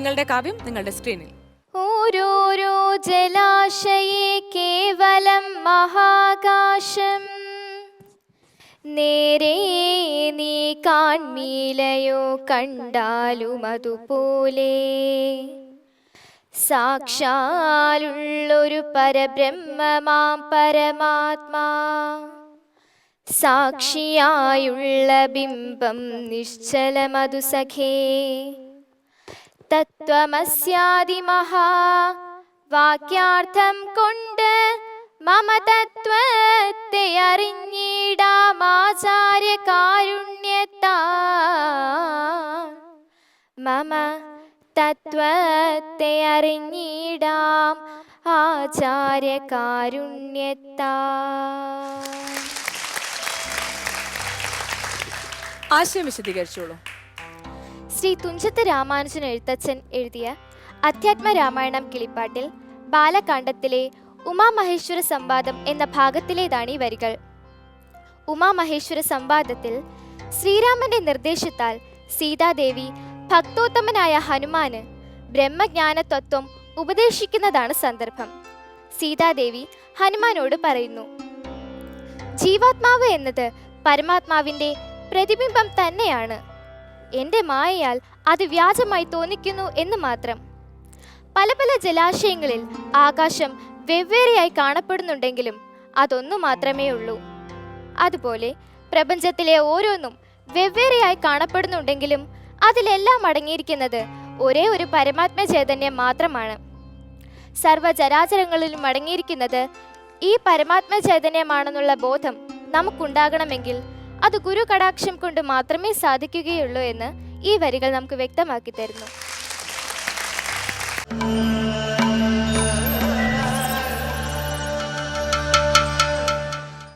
നിങ്ങളുടെ കാവ്യം നിങ്ങളുടെ സ്ക്രീനിൽ. ഓരോരോ ജലാശയേ കേവലം മഹാകാശം, നേരെ നീ കാൺമീലയോ കണ്ടാലും അതുപോലെ. സാക്ഷാലുള്ളൊരു പരബ്രഹ്മമാം പരമാത്മാ, സാക്ഷിയായുള്ള ബിംബം നിശ്ചലമതു സഖേ. തത്വമസ്യാദിമഹാ വാക്യാർത്ഥം കൊണ്ട് മമ തത്വത്തെ അറിഞ്ഞിടാമാചാര്യകാരുണ്യത്താ. മമ തത്വത്തെ അറിഞ്ഞിടാം ആചാര്യകാരുണ്യത്താ. ആശയം വിശദീകരിച്ചോളൂ. ശ്രീ തുഞ്ചത്ത് രാമാനുജൻ എഴുത്തച്ഛൻ എഴുതിയ അധ്യാത്മരാമായണം കിളിപ്പാട്ടിൽ ബാലകാണ്ഡത്തിലെ ഉമാമഹേശ്വര സംവാദം എന്ന ഭാഗത്തിലേതാണ് ഈ വരികൾ. ഉമാമഹേശ്വര സംവാദത്തിൽ ശ്രീരാമന്റെ നിർദ്ദേശത്താൽ സീതാദേവി ഭക്തോത്തമനായ ഹനുമാന് ബ്രഹ്മജ്ഞാന തത്വം ഉപദേശിക്കുന്നതാണ് സന്ദർഭം. സീതാദേവി ഹനുമാനോട് പറയുന്നു, ജീവാത്മാവ് എന്നത് പരമാത്മാവിന്റെ പ്രതിബിംബം തന്നെയാണ്. എൻ്റെ മായയാൽ അത് വ്യാജമായി തോന്നിക്കുന്നു എന്ന് മാത്രം. പല പല ജലാശയങ്ങളിൽ ആകാശം വെവ്വേറെയായി കാണപ്പെടുന്നുണ്ടെങ്കിലും അതൊന്നു മാത്രമേ ഉള്ളൂ. അതുപോലെ പ്രപഞ്ചത്തിലെ ഓരോന്നും വെവ്വേറെയായി കാണപ്പെടുന്നുണ്ടെങ്കിലും അതിലെല്ലാം അടങ്ങിയിരിക്കുന്നത് ഒരേ ഒരു പരമാത്മ ചൈതന്യം മാത്രമാണ്. സർവ്വചരാചരങ്ങളിലും അടങ്ങിയിരിക്കുന്നത് ഈ പരമാത്മ ചൈതന്യമാണെന്നുള്ള ബോധം നമുക്കുണ്ടാകണമെങ്കിൽ അത് ഗുരു കടാക്ഷം കൊണ്ട് മാത്രമേ സാധിക്കുകയുള്ളൂ എന്ന് ഈ വരികൾ നമുക്ക് വ്യക്തമാക്കി തരുന്നു.